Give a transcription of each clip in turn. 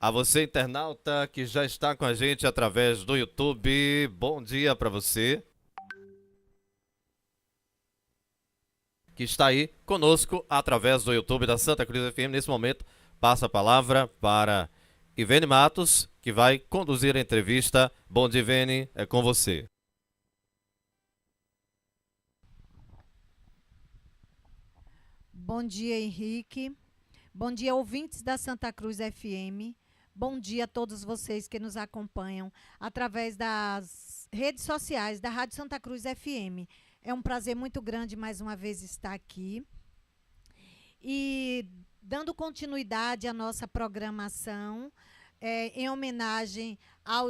A você, internauta, que já está com a gente através do YouTube, bom dia para você. Que está aí conosco através do YouTube da Santa Cruz FM. Nesse momento, passa a palavra para Ivene Matos, que vai conduzir a entrevista. Bom dia, Ivene, é com você. Bom dia, Henrique. Bom dia, ouvintes da Santa Cruz FM. Bom dia a todos vocês que nos acompanham através das redes sociais da Rádio Santa Cruz FM. É um prazer muito grande mais uma vez estar aqui. E dando continuidade à nossa programação, em homenagem ao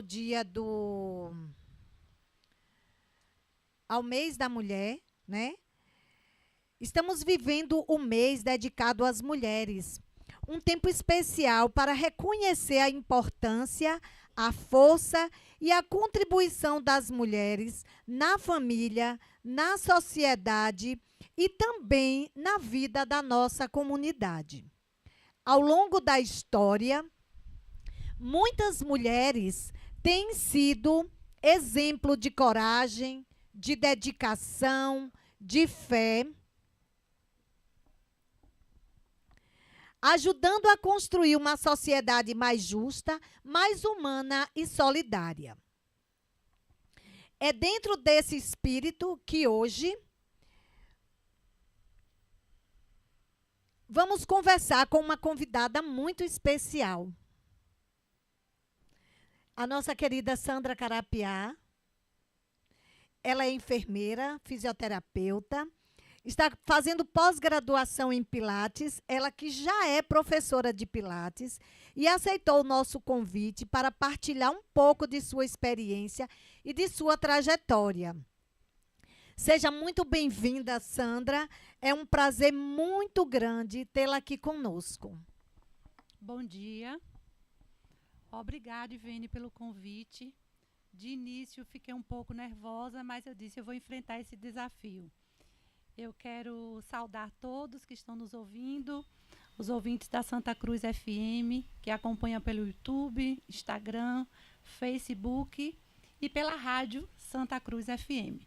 ao mês da mulher, né? Estamos vivendo o mês dedicado às mulheres. Um tempo especial para reconhecer a importância, a força e a contribuição das mulheres na família, na sociedade e também na vida da nossa comunidade. Ao longo da história, muitas mulheres têm sido exemplo de coragem, de dedicação, de fé, ajudando a construir uma sociedade mais justa, mais humana e solidária. É dentro desse espírito que hoje vamos conversar com uma convidada muito especial. A nossa querida Sandra Carapiá. Ela é enfermeira, fisioterapeuta, está fazendo pós-graduação em Pilates, ela que já é professora de Pilates, e aceitou o nosso convite para partilhar um pouco de sua experiência e de sua trajetória. Seja muito bem-vinda, Sandra. É um prazer muito grande tê-la aqui conosco. Bom dia. Obrigada, Ivene, pelo convite. De início, fiquei um pouco nervosa, mas eu disse, eu vou enfrentar esse desafio. Eu quero saudar todos que estão nos ouvindo, os ouvintes da Santa Cruz FM, que acompanham pelo YouTube, Instagram, Facebook e pela rádio Santa Cruz FM.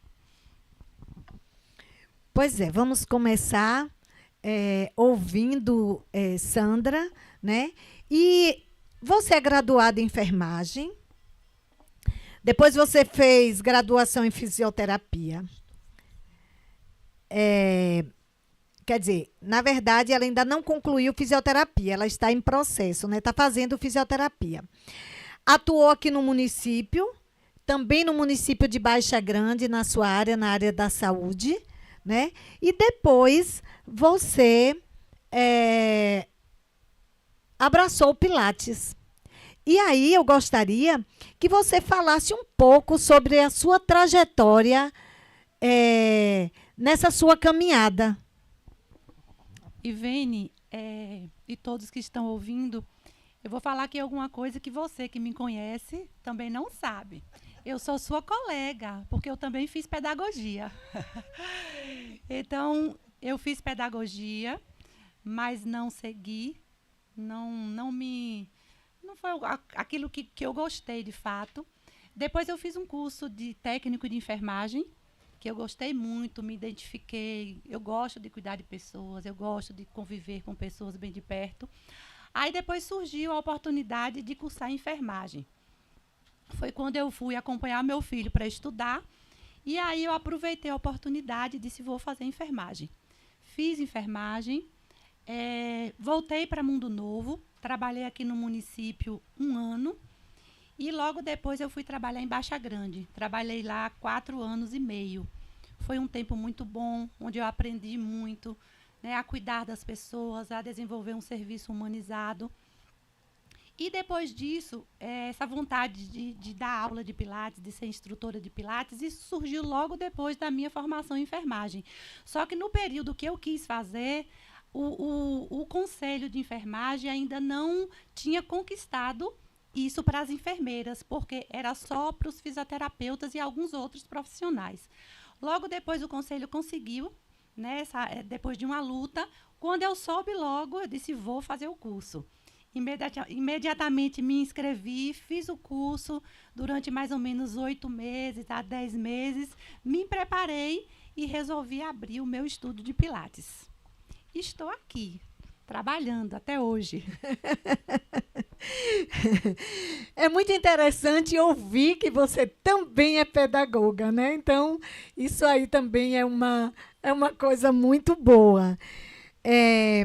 Pois é, vamos começar ouvindo Sandra, né? E você é graduada em enfermagem, depois você fez graduação em fisioterapia. Quer dizer, na verdade, ela ainda não concluiu fisioterapia, ela está em processo, né? Está fazendo fisioterapia. Atuou aqui no município, também no município de Baixa Grande, na sua área, na área da saúde, né? E depois você abraçou o Pilates. E aí eu gostaria que você falasse um pouco sobre a sua trajetória nessa sua caminhada. Ivene, e todos que estão ouvindo, eu vou falar aqui alguma coisa que você que me conhece também não sabe. Eu sou sua colega, porque eu também fiz pedagogia. Então, eu fiz pedagogia, mas não segui, não foi aquilo que eu gostei de fato. Depois eu fiz um curso de técnico de enfermagem, que eu gostei muito, me identifiquei. Eu gosto de cuidar de pessoas, eu gosto de conviver com pessoas bem de perto. Aí depois surgiu a oportunidade de cursar enfermagem. Foi quando eu fui acompanhar meu filho para estudar, e aí eu aproveitei a oportunidade e disse, vou fazer enfermagem. Fiz enfermagem, voltei para Mundo Novo, trabalhei aqui no município 1 ano, e logo depois eu fui trabalhar em Baixa Grande. Trabalhei lá 4 anos e meio. Foi um tempo muito bom, onde eu aprendi muito, né, a cuidar das pessoas, a desenvolver um serviço humanizado. E depois disso, essa vontade de dar aula de Pilates, de ser instrutora de Pilates, isso surgiu logo depois da minha formação em enfermagem. Só que no período que eu quis fazer, o Conselho de Enfermagem ainda não tinha conquistado isso para as enfermeiras, porque era só para os fisioterapeutas e alguns outros profissionais. Logo depois o Conselho conseguiu, né, depois de uma luta, quando eu soube logo, eu disse, vou fazer o curso. Imediatamente me inscrevi, fiz o curso durante mais ou menos 8 meses a 10 meses, me preparei e resolvi abrir o meu estúdio de Pilates. Estou aqui, trabalhando até hoje. É muito interessante ouvir que você também é pedagoga, né? Então, isso aí também é uma coisa muito boa. É,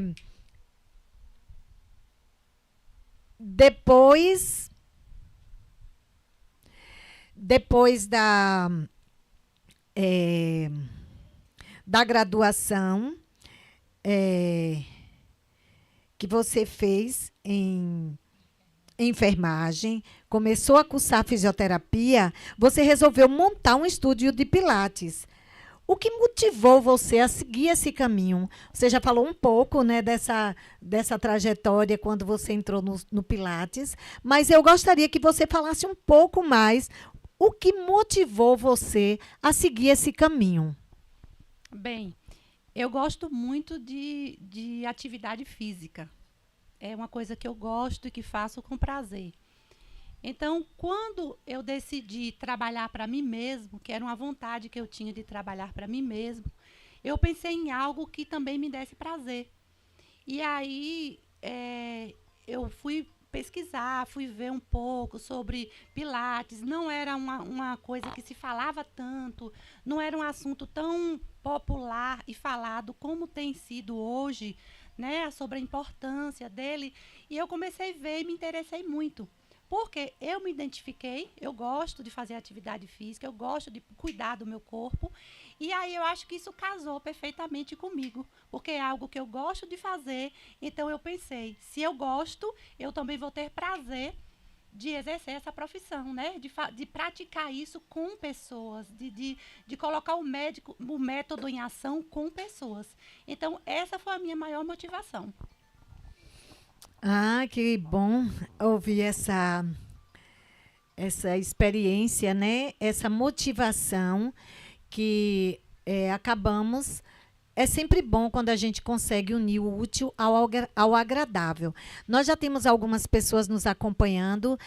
depois, depois é, da graduação é, que você fez em enfermagem, começou a cursar fisioterapia, você resolveu montar um estúdio de Pilates. O que motivou você a seguir esse caminho? Você já falou um pouco, né, dessa trajetória quando você entrou no Pilates, mas eu gostaria que você falasse um pouco mais o que motivou você a seguir esse caminho. Bem, eu gosto muito de atividade física. É uma coisa que eu gosto e que faço com prazer. Então, quando eu decidi trabalhar para mim mesmo, que era uma vontade que eu tinha de trabalhar para mim mesmo, eu pensei em algo que também me desse prazer. E aí, eu fui pesquisar, fui ver um pouco sobre Pilates. Não era uma coisa que se falava tanto, não era um assunto tão popular e falado como tem sido hoje, né, sobre a importância dele. E eu comecei a ver e me interessei muito. Porque eu me identifiquei, eu gosto de fazer atividade física, eu gosto de cuidar do meu corpo. E aí eu acho que isso casou perfeitamente comigo, porque é algo que eu gosto de fazer. Então eu pensei, se eu gosto, eu também vou ter prazer de exercer essa profissão, né? De praticar isso com pessoas, de colocar o método em ação com pessoas. Então, essa foi a minha maior motivação. Ah, que bom ouvir essa experiência, né? Essa motivação que acabamos. É sempre bom quando a gente consegue unir o útil ao agradável. Nós já temos algumas pessoas nos acompanhando.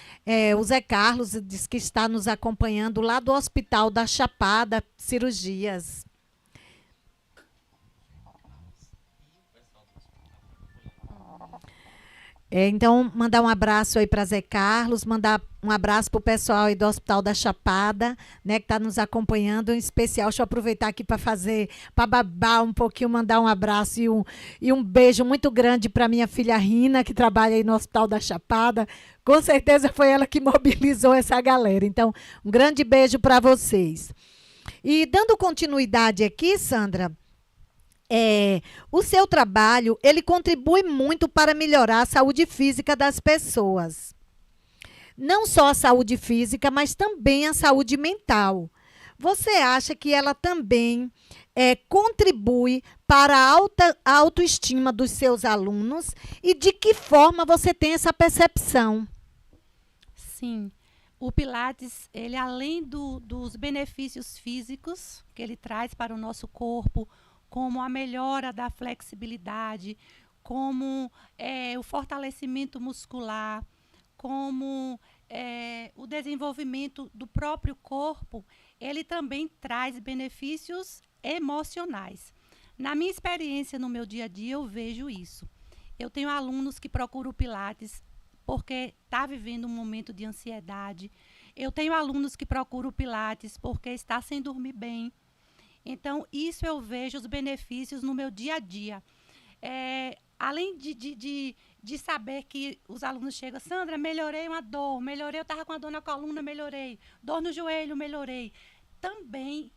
O Zé Carlos diz que está nos acompanhando lá do Hospital da Chapada Cirurgias. Então, mandar um abraço aí para Zé Carlos, mandar um abraço para o pessoal aí do Hospital da Chapada, né, que está nos acompanhando, em especial. Deixa eu aproveitar aqui para babar um pouquinho, mandar um abraço e um beijo muito grande para minha filha Rina, que trabalha aí no Hospital da Chapada. Com certeza foi ela que mobilizou essa galera. Então, um grande beijo para vocês. E dando continuidade aqui, Sandra, o seu trabalho, ele contribui muito para melhorar a saúde física das pessoas. Não só a saúde física, mas também a saúde mental. Você acha que ela também contribui para a autoestima dos seus alunos? E de que forma você tem essa percepção? Sim, o Pilates, ele além dos benefícios físicos que ele traz para o nosso corpo, como a melhora da flexibilidade, como o fortalecimento muscular, como o desenvolvimento do próprio corpo, ele também traz benefícios emocionais. Na minha experiência, no meu dia a dia, eu vejo isso. Eu tenho alunos que procuram o Pilates porque está vivendo um momento de ansiedade. Eu tenho alunos que procuram o Pilates porque está sem dormir bem. Então, isso eu vejo os benefícios no meu dia a dia. Além de saber que os alunos chegam, Sandra, melhorei uma dor, melhorei, eu estava com a dor na coluna, melhorei, dor no joelho, melhorei. Também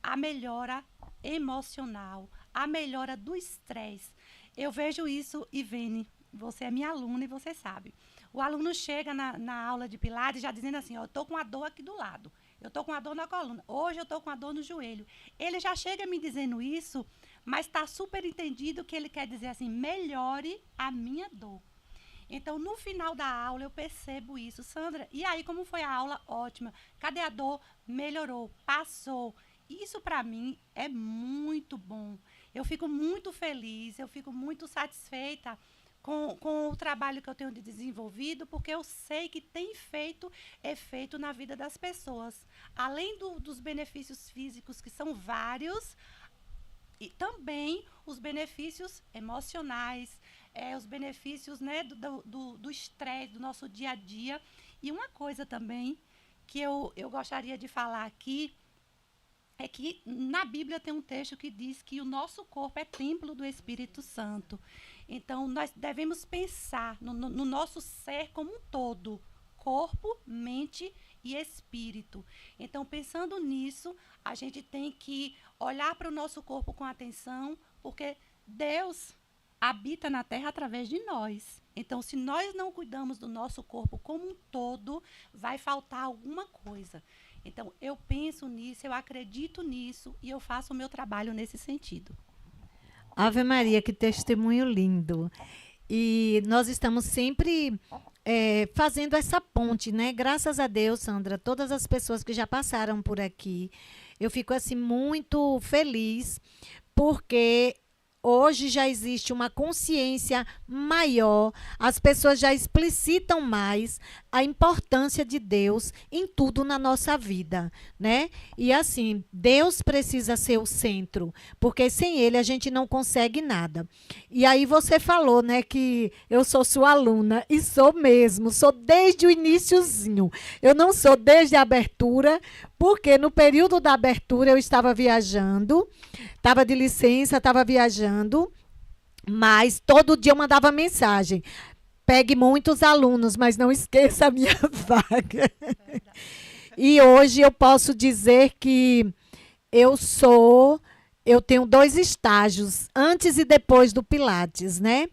a melhora emocional, a melhora do estresse. Eu vejo isso, Ivene, você é minha aluna e você sabe. O aluno chega na aula de Pilates já dizendo assim, eu estou com a dor aqui do lado. Eu estou com a dor na coluna. Hoje eu estou com a dor no joelho. Ele já chega me dizendo isso, mas está super entendido que ele quer dizer assim, melhore a minha dor. Então, no final da aula, eu percebo isso. Sandra, e aí, como foi a aula? Ótima. Cadê a dor? Melhorou, passou. Isso, para mim, é muito bom. Eu fico muito feliz, eu fico muito satisfeita com o trabalho que eu tenho desenvolvido, porque eu sei que tem feito efeito na vida das pessoas. Além dos benefícios físicos, que são vários, e também os benefícios emocionais, os benefícios, né, do estresse, do nosso dia a dia. E uma coisa também que eu gostaria de falar aqui é que na Bíblia tem um texto que diz que o nosso corpo é templo do Espírito Santo. Então, nós devemos pensar no nosso ser como um todo, corpo, mente e espírito. Então, pensando nisso, a gente tem que olhar para o nosso corpo com atenção, porque Deus habita na terra através de nós. Então, se nós não cuidamos do nosso corpo como um todo, vai faltar alguma coisa. Então, eu penso nisso, eu acredito nisso e eu faço o meu trabalho nesse sentido. Ave Maria, que testemunho lindo. E nós estamos sempre fazendo essa ponte, né? Graças a Deus, Sandra, todas as pessoas que já passaram por aqui, eu fico assim muito feliz, porque hoje já existe uma consciência maior, as pessoas já explicitam mais a importância de Deus em tudo na nossa vida, né? E assim, Deus precisa ser o centro, porque sem ele a gente não consegue nada. E aí você falou, né, que eu sou sua aluna, e sou mesmo, sou desde o iniciozinho. Eu não sou desde a abertura, porque no período da abertura eu estava viajando, estava de licença, estava viajando, mas todo dia eu mandava mensagem. Pegue muitos alunos, mas não esqueça a minha vaga. E hoje eu posso dizer que eu tenho 2 estágios, antes e depois do Pilates, né?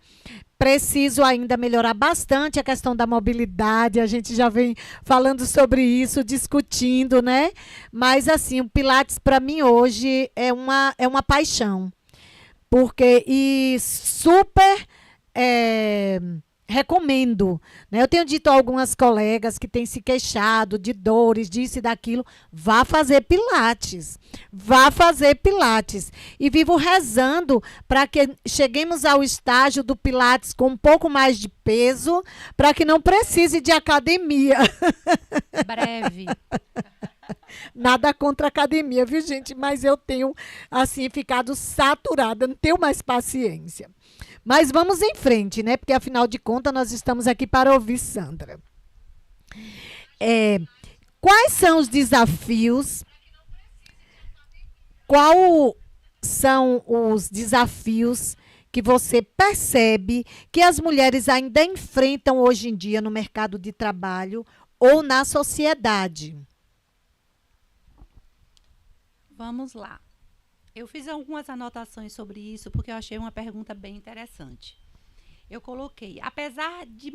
Preciso ainda melhorar bastante a questão da mobilidade, a gente já vem falando sobre isso, discutindo, né? Mas, assim, o Pilates, para mim, hoje é uma paixão. E super recomendo, né? Eu tenho dito a algumas colegas que têm se queixado de dores, disso e daquilo, vá fazer Pilates, vá fazer Pilates. E vivo rezando para que cheguemos ao estágio do Pilates com um pouco mais de peso, para que não precise de academia. Breve. Nada contra a academia, viu, gente? Mas eu tenho, assim, ficado saturada, não tenho mais paciência. Mas vamos em frente, né? Porque, afinal de contas, nós estamos aqui para ouvir Sandra. Quais são os desafios? Quais são os desafios que você percebe que as mulheres ainda enfrentam hoje em dia no mercado de trabalho ou na sociedade? Vamos lá. Eu fiz algumas anotações sobre isso porque eu achei uma pergunta bem interessante. Eu coloquei, apesar de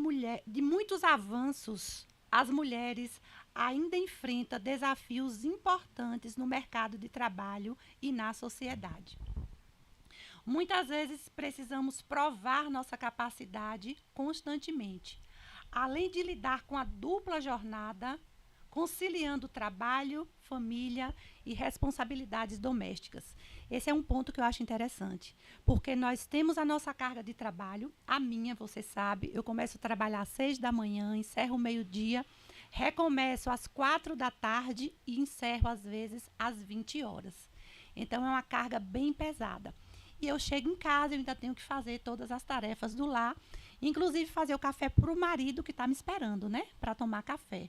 muitos avanços, as mulheres ainda enfrentam desafios importantes no mercado de trabalho e na sociedade. Muitas vezes precisamos provar nossa capacidade constantemente, além de lidar com a dupla jornada, conciliando trabalho, família e responsabilidades domésticas. Esse é um ponto que eu acho interessante, porque nós temos a nossa carga de trabalho, a minha, você sabe, eu começo a trabalhar às 6 da manhã, encerro o meio-dia, recomeço às 4 da tarde e encerro, às vezes, às 20 horas. Então, é uma carga bem pesada. E eu chego em casa, eu ainda tenho que fazer todas as tarefas do lar, inclusive fazer o café para o marido que está me esperando, né, para tomar café.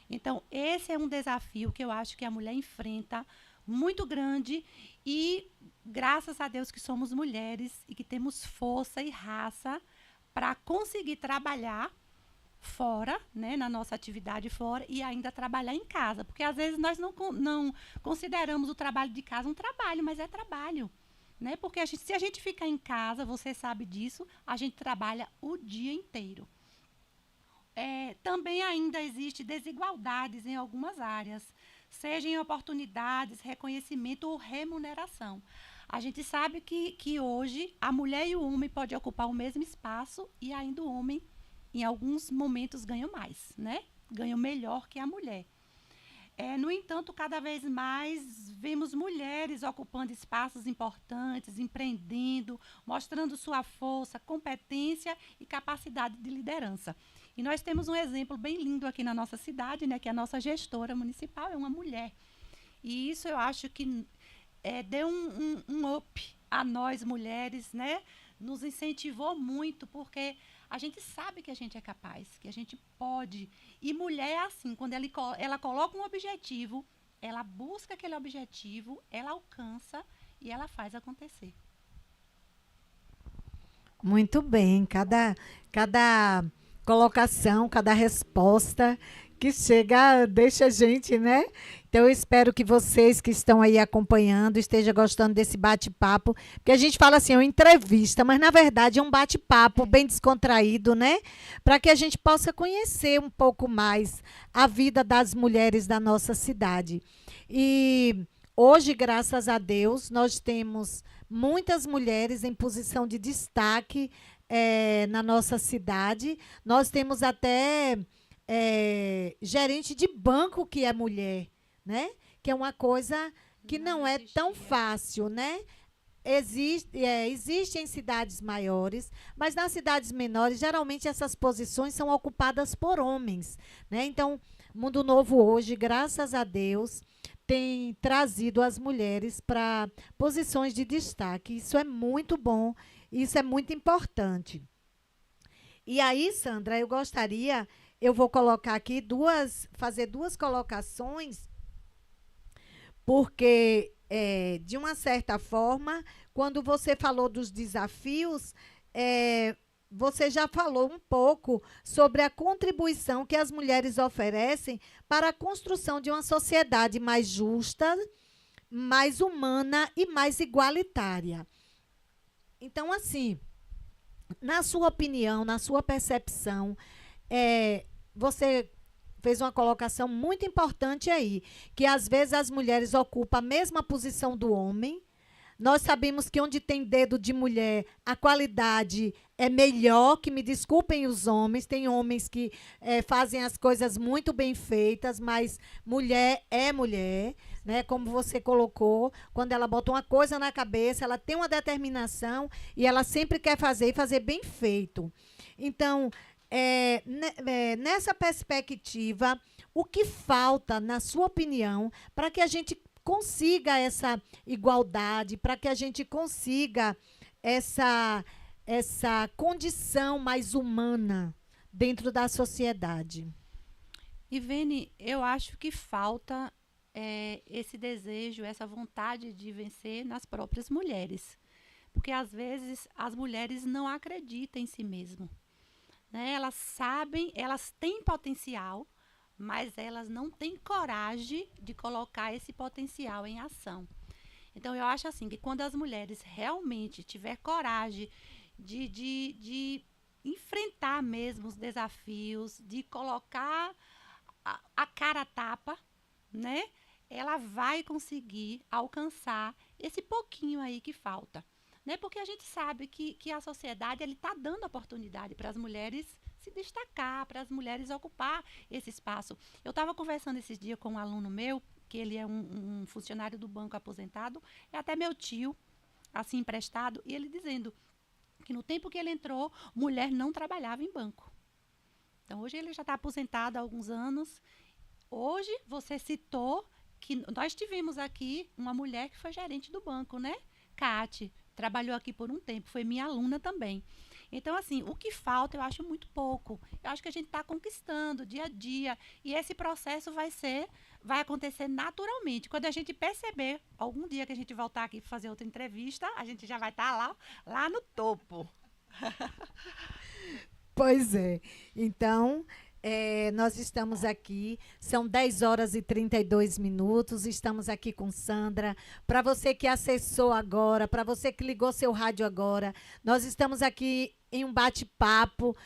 Então, esse é um desafio que eu acho que a mulher enfrenta muito grande e, graças a Deus que somos mulheres e que temos força e raça para conseguir trabalhar fora, né, na nossa atividade fora e ainda trabalhar em casa. Porque, às vezes, nós não consideramos o trabalho de casa um trabalho, mas é trabalho. Né? Porque se a gente ficar em casa, você sabe disso, a gente trabalha o dia inteiro. Também ainda existe desigualdades em algumas áreas, seja em oportunidades, reconhecimento ou remuneração. A gente sabe que hoje a mulher e o homem podem ocupar o mesmo espaço e ainda o homem, em alguns momentos, ganha mais, né? Ganha melhor que a mulher. No entanto, cada vez mais vemos mulheres ocupando espaços importantes, empreendendo, mostrando sua força, competência e capacidade de liderança. E nós temos um exemplo bem lindo aqui na nossa cidade, né, que a nossa gestora municipal é uma mulher. E isso eu acho que deu um up a nós mulheres, né? Nos incentivou muito, porque a gente sabe que a gente é capaz, que a gente pode. E mulher é assim, quando ela coloca um objetivo, ela busca aquele objetivo, ela alcança e ela faz acontecer. Muito bem, cada colocação, cada resposta que chega deixa a gente, né? Então eu espero que vocês que estão aí acompanhando estejam gostando desse bate-papo, porque a gente fala assim, é uma entrevista, mas na verdade é um bate-papo bem descontraído, né? Para que a gente possa conhecer um pouco mais a vida das mulheres da nossa cidade. E hoje, graças a Deus, nós temos muitas mulheres em posição de destaque na nossa cidade. Nós temos até gerente de banco que é mulher, né? Que é uma coisa que não é tão fácil, né? Existe em cidades maiores, mas nas cidades menores, geralmente essas posições são ocupadas por homens, né? Então, Mundo Novo hoje, graças a Deus, tem trazido as mulheres para posições de destaque. Isso é muito bom, isso é muito importante. E aí, Sandra, eu vou colocar aqui fazer duas colocações, porque, de uma certa forma, quando você falou dos desafios, você já falou um pouco sobre a contribuição que as mulheres oferecem para a construção de uma sociedade mais justa, mais humana e mais igualitária. Então, assim, na sua opinião, na sua percepção, você fez uma colocação muito importante aí, que às vezes as mulheres ocupam a mesma posição do homem. Nós sabemos que onde tem dedo de mulher, a qualidade é melhor, que me desculpem os homens, tem homens que fazem as coisas muito bem feitas, mas mulher é mulher, né? Como você colocou, quando ela bota uma coisa na cabeça, ela tem uma determinação e ela sempre quer fazer e fazer bem feito. Então, nessa perspectiva, o que falta, na sua opinião, para que a gente consiga essa igualdade, para que a gente consiga essa condição mais humana dentro da sociedade? Ivene, eu acho que falta esse desejo, essa vontade de vencer nas próprias mulheres. Porque às vezes as mulheres não acreditam em si mesmas, né? Elas sabem, elas têm potencial, mas elas não têm coragem de colocar esse potencial em ação. Então, eu acho assim que quando as mulheres realmente tiver coragem de enfrentar mesmo os desafios, de colocar a cara a tapa, né? Ela vai conseguir alcançar esse pouquinho aí que falta. Né? Porque a gente sabe que a sociedade está dando oportunidade para as mulheres se destacar, para as mulheres ocupar esse espaço. Eu estava conversando esses dias com um aluno meu, que ele é um funcionário do banco aposentado, é até meu tio, assim, emprestado, e ele dizendo que no tempo que ele entrou, mulher não trabalhava em banco. Então, hoje ele já está aposentado há alguns anos. Hoje, você citou que nós tivemos aqui uma mulher que foi gerente do banco, né? Cate, trabalhou aqui por um tempo, foi minha aluna também. Então, assim, o que falta eu acho muito pouco. Eu acho que a gente está conquistando dia a dia. E esse processo vai acontecer naturalmente. Quando a gente perceber, algum dia que a gente voltar aqui para fazer outra entrevista, a gente já vai estar lá no topo. Pois é. Então, nós estamos aqui, são 10 horas e 32 minutos, estamos aqui com Sandra. Para você que acessou agora, para você que ligou seu rádio agora, nós estamos aqui em um bate-papo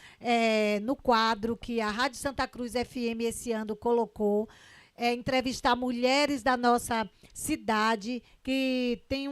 no quadro que a Rádio Santa Cruz FM esse ano colocou, entrevistar mulheres da nossa cidade que tem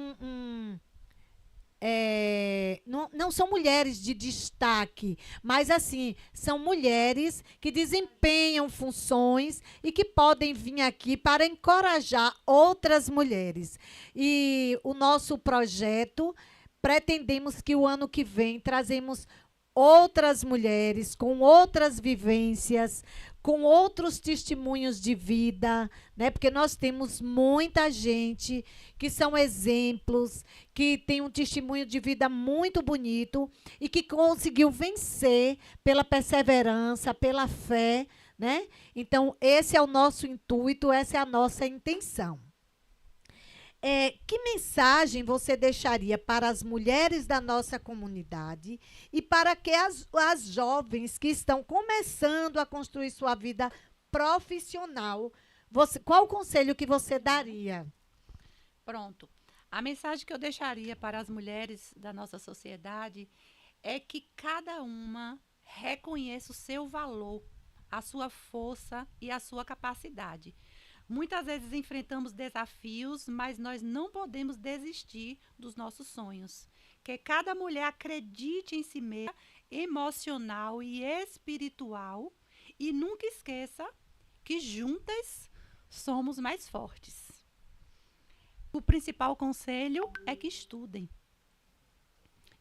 não são mulheres de destaque, mas assim, são mulheres que desempenham funções e que podem vir aqui para encorajar outras mulheres. E o nosso projeto, pretendemos que o ano que vem trazemos outras mulheres com outras vivências, com outros testemunhos de vida, né? Porque nós temos muita gente que são exemplos, que tem um testemunho de vida muito bonito e que conseguiu vencer pela perseverança, pela fé, né? Então, esse é o nosso intuito, essa é a nossa intenção. Que mensagem você deixaria para as mulheres da nossa comunidade e para que as jovens que estão começando a construir sua vida profissional? Qual o conselho que você daria? Pronto. A mensagem que eu deixaria para as mulheres da nossa sociedade é que cada uma reconheça o seu valor, a sua força e a sua capacidade. Muitas vezes enfrentamos desafios, mas nós não podemos desistir dos nossos sonhos. Que cada mulher acredite em si mesma, emocional e espiritual, e nunca esqueça que juntas somos mais fortes. O principal conselho é que estudem.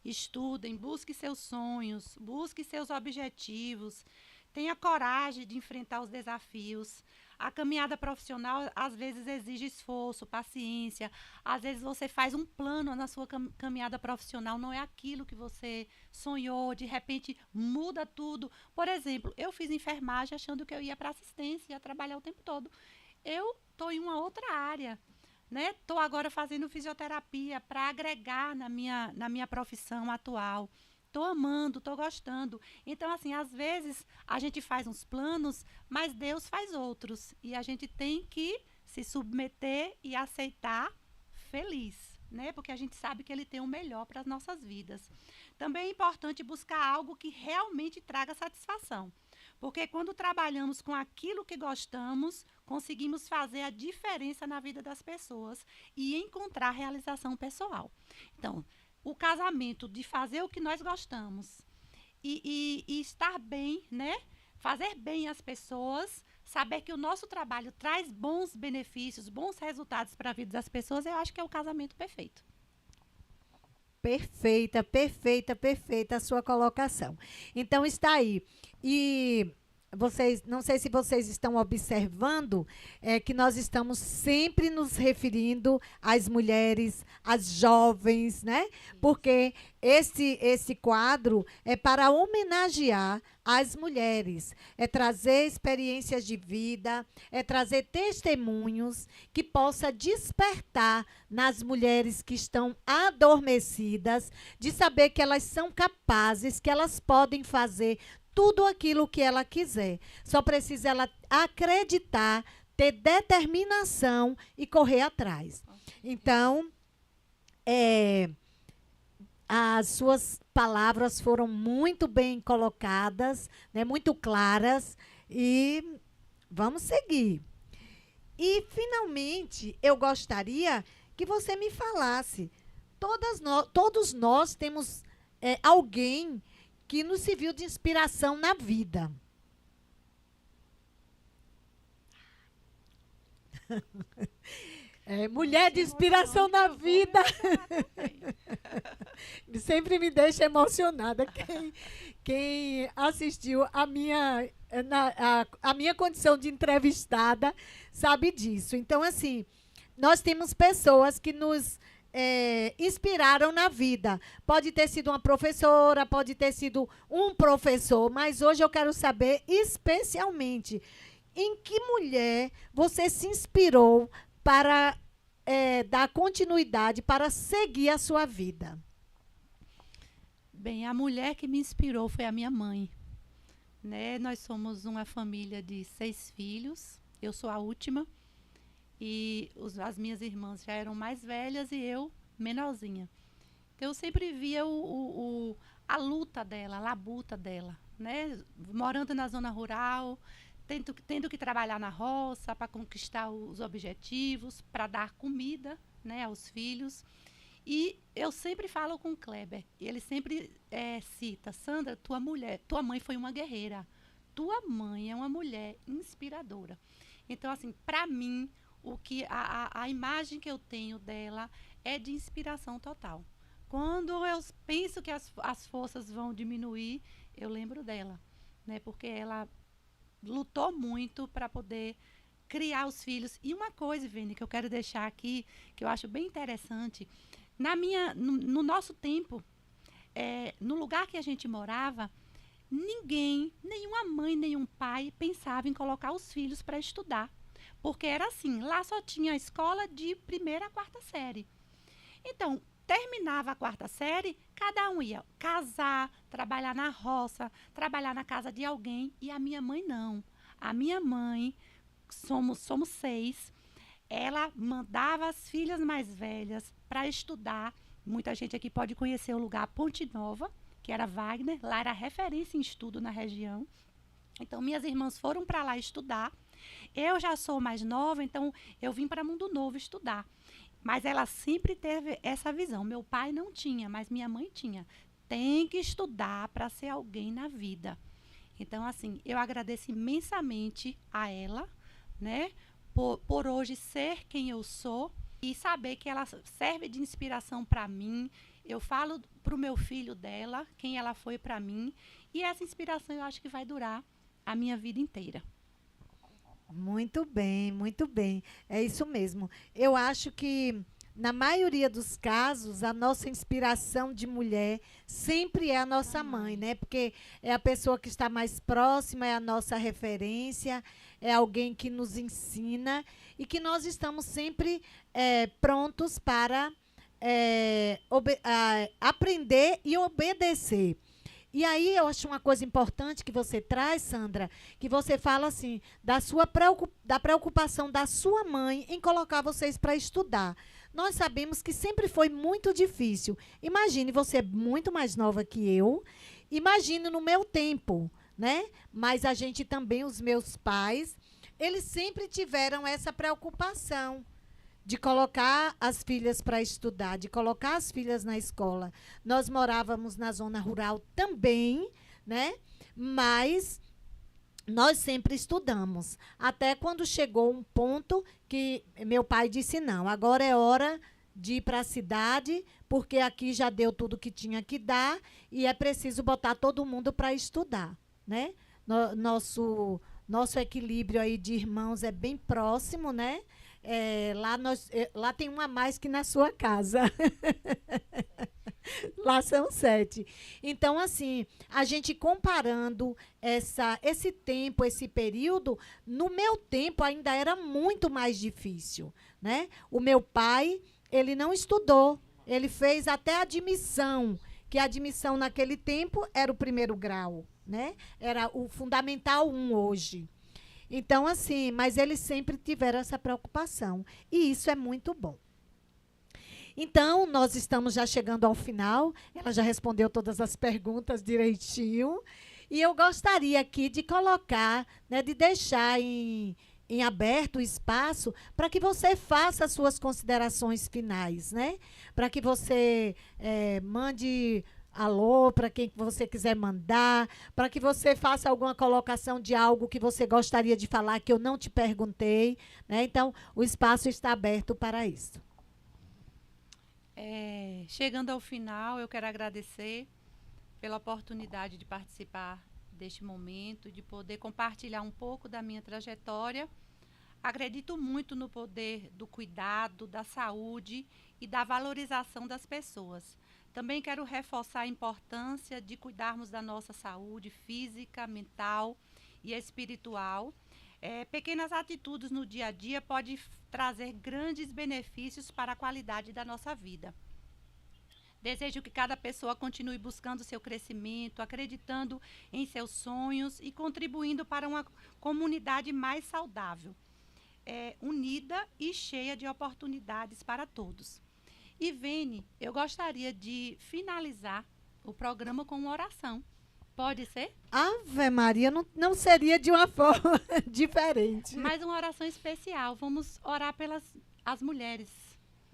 Estudem, busque seus sonhos, busque seus objetivos, tenha coragem de enfrentar os desafios. A caminhada profissional às vezes exige esforço, paciência. Às vezes você faz um plano na sua caminhada profissional, não é aquilo que você sonhou, de repente muda tudo. Por exemplo, eu fiz enfermagem achando que eu ia para assistência, ia trabalhar o tempo todo. Eu estou em uma outra área. Estou agora fazendo fisioterapia para agregar na minha profissão atual. Estou amando, estou gostando. Então, assim, às vezes a gente faz uns planos, mas Deus faz outros. E a gente tem que se submeter e aceitar feliz, né? Porque a gente sabe que Ele tem o melhor para as nossas vidas. Também é importante buscar algo que realmente traga satisfação. Porque quando trabalhamos com aquilo que gostamos, conseguimos fazer a diferença na vida das pessoas e encontrar realização pessoal. Então, o casamento de fazer o que nós gostamos e estar bem, né? Fazer bem as pessoas, saber que o nosso trabalho traz bons benefícios, bons resultados para a vida das pessoas, eu acho que é o casamento perfeito. Perfeita, perfeita, perfeita a sua colocação. Então está aí. E vocês, não sei se vocês estão observando, que nós estamos sempre nos referindo às mulheres, às jovens, né? Porque esse quadro é para homenagear as mulheres, é trazer experiências de vida, é trazer testemunhos que possa despertar nas mulheres que estão adormecidas, de saber que elas são capazes, que elas podem fazer tudo aquilo que ela quiser. Só precisa ela acreditar, ter determinação e correr atrás. Então, as suas palavras foram muito bem colocadas, né, muito claras, e vamos seguir. E, finalmente, eu gostaria que você me falasse. Todos nós temos alguém que nos serviu de inspiração na vida. Mulher de inspiração na vida. Sempre me deixa emocionada. Quem assistiu a minha condição de entrevistada sabe disso. Então, assim, nós temos pessoas que nos inspiraram na vida. Pode ter sido uma professora, pode ter sido um professor, mas hoje eu quero saber especialmente em que mulher você se inspirou para dar continuidade, para seguir a sua vida. Bem, a mulher que me inspirou foi a minha mãe. Né? Nós somos uma família de 6 filhos, eu sou a última. E as minhas irmãs já eram mais velhas e eu menorzinha. Então eu sempre via a luta dela, a labuta dela, né? Morando na zona rural, tendo que trabalhar na roça para conquistar os objetivos, para dar comida, né, aos filhos. E eu sempre falo com o Kleber, e ele sempre cita, Sandra, tua mãe foi uma guerreira. Tua mãe é uma mulher inspiradora. Então, assim, para mim, a imagem que eu tenho dela é de inspiração total. Quando eu penso que as forças vão diminuir, eu lembro dela, né? Porque ela lutou muito para poder criar os filhos. E uma coisa, Vene, que eu quero deixar aqui, que eu acho bem interessante, no nosso tempo, no lugar que a gente morava, ninguém, nenhuma mãe, nenhum pai pensava em colocar os filhos para estudar. Porque era assim, lá só tinha a escola de 1ª a 4ª série. Então, terminava a 4ª série, cada um ia casar, trabalhar na roça, trabalhar na casa de alguém. E a minha mãe não. A minha mãe, somos 6, ela mandava as filhas mais velhas para estudar. Muita gente aqui pode conhecer o lugar Ponte Nova, que era Wagner, lá era referência em estudo na região. Então, minhas irmãs foram para lá estudar. Eu já sou mais nova, então eu vim para Mundo Novo estudar. Mas ela sempre teve essa visão. Meu pai não tinha, mas minha mãe tinha. Tem que estudar para ser alguém na vida. Então, assim, eu agradeço imensamente a ela, né, por hoje ser quem eu sou e saber que ela serve de inspiração para mim. Eu falo para o meu filho dela, quem ela foi para mim, e essa inspiração eu acho que vai durar a minha vida inteira. Muito bem, muito bem. É isso mesmo. Eu acho que, na maioria dos casos, a nossa inspiração de mulher sempre é a nossa mãe, né? Porque é a pessoa que está mais próxima, é a nossa referência, é alguém que nos ensina e que nós estamos sempre prontos para aprender e obedecer. E aí eu acho uma coisa importante que você traz, Sandra, que você fala assim, da preocupação da sua mãe em colocar vocês para estudar. Nós sabemos que sempre foi muito difícil. Imagine, você é muito mais nova que eu, imagine no meu tempo, né? Mas a gente também, os meus pais, eles sempre tiveram essa preocupação de colocar as filhas para estudar, de colocar as filhas na escola. Nós morávamos na zona rural também, né? Mas nós sempre estudamos. Até quando chegou um ponto que meu pai disse, não, agora é hora de ir para a cidade, porque aqui já deu tudo que tinha que dar e é preciso botar todo mundo para estudar, né? Nosso equilíbrio aí de irmãos é bem próximo, né? Lá tem um a mais que na sua casa. Lá são 7. Então, assim, a gente comparando esse tempo, esse período, no meu tempo ainda era muito mais difícil, né? O meu pai, ele não estudou, ele fez até admissão, que a admissão naquele tempo era o 1º grau, né? Era o Fundamental 1 hoje. Então, assim, mas eles sempre tiveram essa preocupação. E isso é muito bom. Então, nós estamos já chegando ao final. Ela já respondeu todas as perguntas direitinho. E eu gostaria aqui de colocar, né, de deixar em aberto o espaço para que você faça as suas considerações finais, né? Para que você mande alô para quem você quiser mandar, para que você faça alguma colocação de algo que você gostaria de falar que eu não te perguntei, né? Então, o espaço está aberto para isso. Chegando ao final, eu quero agradecer pela oportunidade de participar deste momento, de poder compartilhar um pouco da minha trajetória. Acredito muito no poder do cuidado, da saúde e da valorização das pessoas. Também quero reforçar a importância de cuidarmos da nossa saúde física, mental e espiritual. Pequenas atitudes no dia a dia podem trazer grandes benefícios para a qualidade da nossa vida. Desejo que cada pessoa continue buscando seu crescimento, acreditando em seus sonhos e contribuindo para uma comunidade mais saudável, unida e cheia de oportunidades para todos. E, Vene, eu gostaria de finalizar o programa com uma oração. Pode ser? Ave Maria, não seria de uma forma diferente. Mas uma oração especial. Vamos orar pelas as mulheres.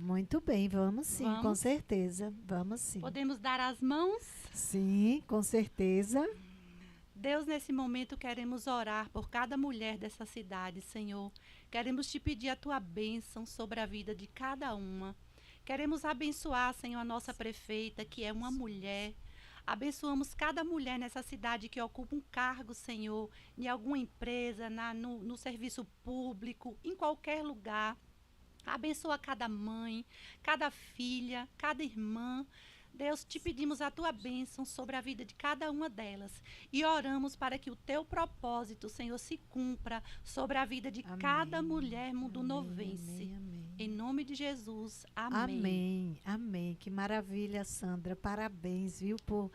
Muito bem, vamos sim, com Vamos? certeza. Vamos sim. Podemos dar as mãos? Sim, com certeza. Deus, nesse momento queremos orar por cada mulher dessa cidade, Senhor. Queremos te pedir a tua bênção sobre a vida de cada uma. Queremos abençoar, Senhor, a nossa prefeita, que é uma mulher. Abençoamos cada mulher nessa cidade que ocupa um cargo, Senhor, em alguma empresa, no serviço público, em qualquer lugar. Abençoa cada mãe, cada filha, cada irmã. Deus, te pedimos a tua bênção sobre a vida de cada uma delas e oramos para que o teu propósito, Senhor, se cumpra sobre a vida de cada mulher mundunovense. Amém. Em nome de Jesus, amém. Amém, amém. Que maravilha, Sandra. Parabéns, viu, por...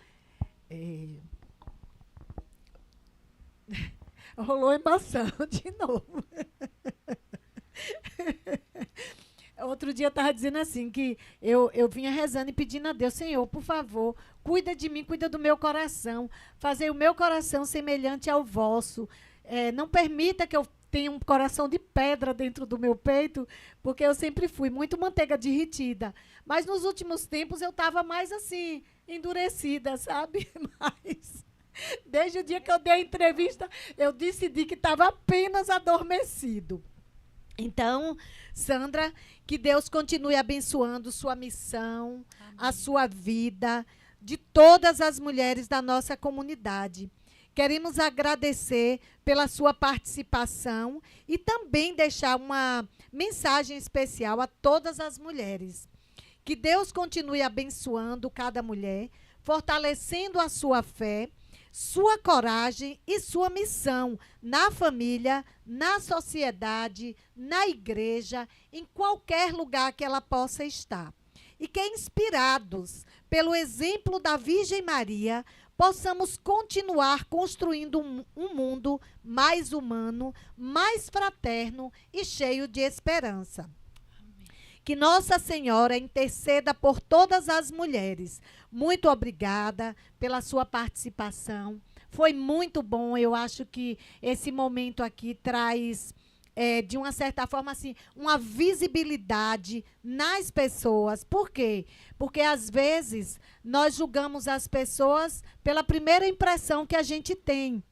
Rolou emoção de novo. Outro dia eu estava dizendo assim, que eu vinha rezando e pedindo a Deus, Senhor, por favor, cuida de mim, cuida do meu coração, fazer o meu coração semelhante ao vosso. Não permita que eu tenha um coração de pedra dentro do meu peito, porque eu sempre fui muito manteiga derretida. Mas nos últimos tempos eu estava mais assim, endurecida, sabe? Mas desde o dia que eu dei a entrevista, eu decidi que estava apenas adormecido. Então, Sandra, que Deus continue abençoando sua missão, a sua vida, de todas as mulheres da nossa comunidade. Queremos agradecer pela sua participação e também deixar uma mensagem especial a todas as mulheres. Que Deus continue abençoando cada mulher, fortalecendo a sua fé, sua coragem e sua missão na família, na sociedade, na igreja, em qualquer lugar que ela possa estar. E que, inspirados pelo exemplo da Virgem Maria, possamos continuar construindo um mundo mais humano, mais fraterno e cheio de esperança. Que Nossa Senhora interceda por todas as mulheres. Muito obrigada pela sua participação. Foi muito bom. Eu acho que esse momento aqui traz, de uma certa forma, assim, uma visibilidade nas pessoas. Por quê? Porque, às vezes, nós julgamos as pessoas pela primeira impressão que a gente tem.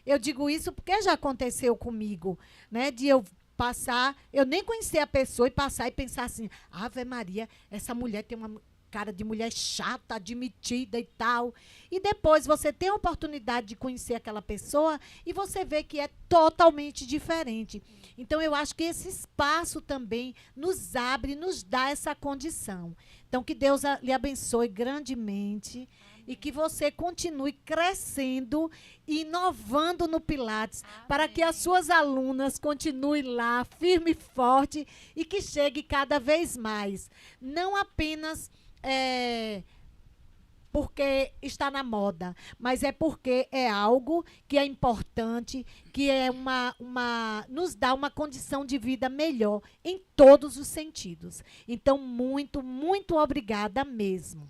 Eu digo isso porque já aconteceu comigo, né? De eu passar, eu nem conhecer a pessoa e passar e pensar assim, Ave Maria, essa mulher tem uma cara de mulher chata, admitida e tal. E depois você tem a oportunidade de conhecer aquela pessoa e você vê que é totalmente diferente. Então, eu acho que esse espaço também nos abre, nos dá essa condição. Então, que Deus lhe abençoe grandemente. E que você continue crescendo e inovando no Pilates, para que as suas alunas continuem lá, firme e forte, e que chegue cada vez mais. Não apenas porque está na moda, mas é porque é algo que é importante, que é nos dá uma condição de vida melhor em todos os sentidos. Então, muito, muito obrigada mesmo.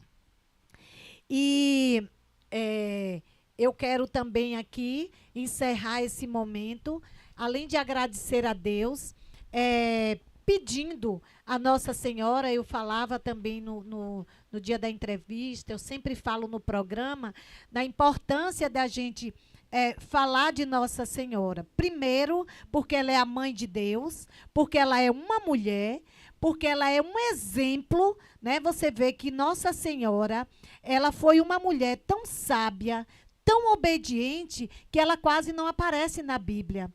E eu quero também aqui encerrar esse momento, além de agradecer a Deus, pedindo a Nossa Senhora. Eu falava também no dia da entrevista, eu sempre falo no programa, da importância da gente falar de Nossa Senhora. Primeiro, porque ela é a mãe de Deus, porque ela é uma mulher, porque ela é um exemplo, né? Você vê que Nossa Senhora, ela foi uma mulher tão sábia, tão obediente, que ela quase não aparece na Bíblia.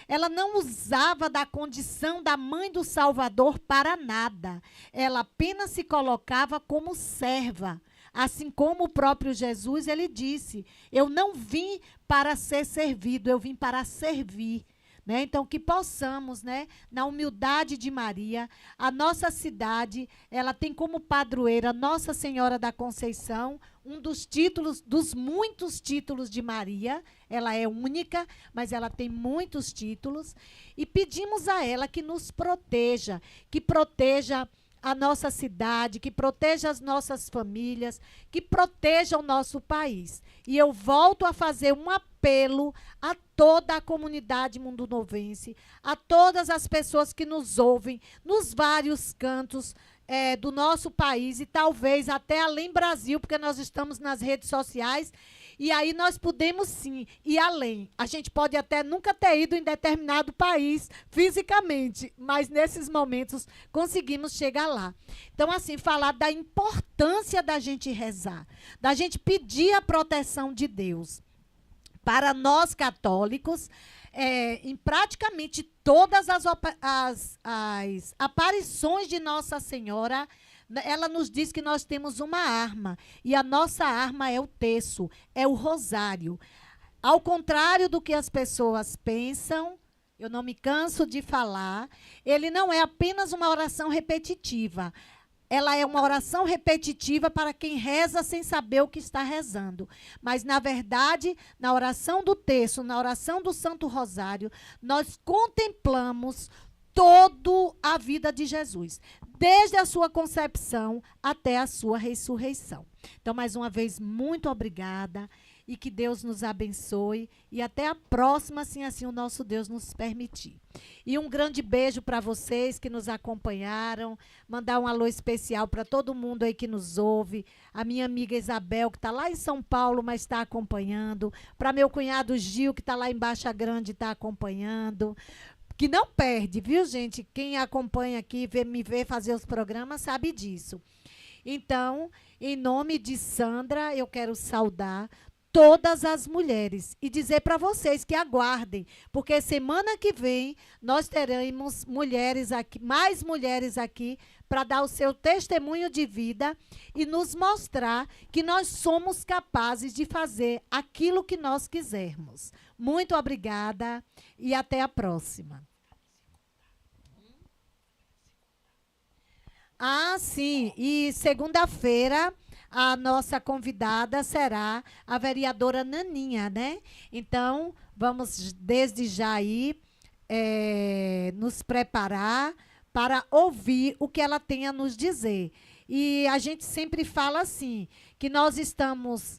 Ela não usava da condição da mãe do Salvador para nada. Ela apenas se colocava como serva. Assim como o próprio Jesus, ele disse, eu não vim para ser servido, eu vim para servir. Né? Então, que possamos, né, na humildade de Maria, a nossa cidade, ela tem como padroeira Nossa Senhora da Conceição, um dos títulos, dos muitos títulos de Maria. Ela é única, mas ela tem muitos títulos. E pedimos a ela que nos proteja, que proteja a nossa cidade, que proteja as nossas famílias, que proteja o nosso país. E eu volto a fazer um apelo a toda a comunidade mundunovense, a todas as pessoas que nos ouvem nos vários cantos do nosso país e talvez até além Brasil, porque nós estamos nas redes sociais e aí nós podemos sim ir além. A gente pode até nunca ter ido em determinado país fisicamente, mas nesses momentos conseguimos chegar lá. Então, assim, falar da importância da gente rezar, da gente pedir a proteção de Deus. Para nós católicos, em praticamente todas as aparições de Nossa Senhora, ela nos diz que nós temos uma arma, e a nossa arma é o terço, é o rosário. Ao contrário do que as pessoas pensam, eu não me canso de falar, ele não é apenas uma oração repetitiva. Ela é uma oração repetitiva para quem reza sem saber o que está rezando. Mas, na verdade, na oração do terço, na oração do Santo Rosário, nós contemplamos toda a vida de Jesus, desde a sua concepção até a sua ressurreição. Então, mais uma vez, muito obrigada e que Deus nos abençoe e até a próxima, se assim o nosso Deus nos permitir. E um grande beijo para vocês que nos acompanharam, mandar um alô especial para todo mundo aí que nos ouve, a minha amiga Isabel, que está lá em São Paulo, mas está acompanhando, para meu cunhado Gil, que está lá em Baixa Grande, está acompanhando, que não perde, viu, gente? Quem acompanha aqui, me vê fazer os programas, sabe disso. Então, em nome de Sandra, eu quero saudar todas as mulheres e dizer para vocês que aguardem, porque semana que vem nós teremos mulheres aqui, mais mulheres aqui, para dar o seu testemunho de vida e nos mostrar que nós somos capazes de fazer aquilo que nós quisermos. Muito obrigada e até a próxima. Ah, sim, e segunda-feira a nossa convidada será a vereadora Naninha, né? Então, vamos desde já aí nos preparar para ouvir o que ela tem a nos dizer. E a gente sempre fala assim, que nós estamos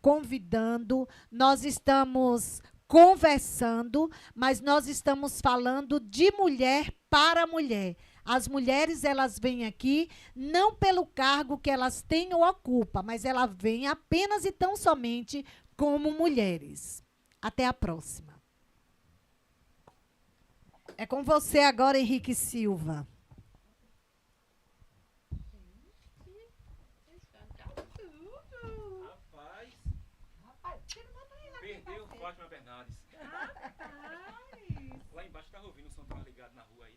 convidando, nós estamos conversando, mas nós estamos falando de mulher para mulher. As mulheres, elas vêm aqui não pelo cargo que elas têm ou ocupam, mas elas vêm apenas e tão somente como mulheres. Até a próxima. É com você agora, Henrique Silva. Perdeu Fátima Bernardes. Lá embaixo estava ouvindo o som, estava ligado na rua aí.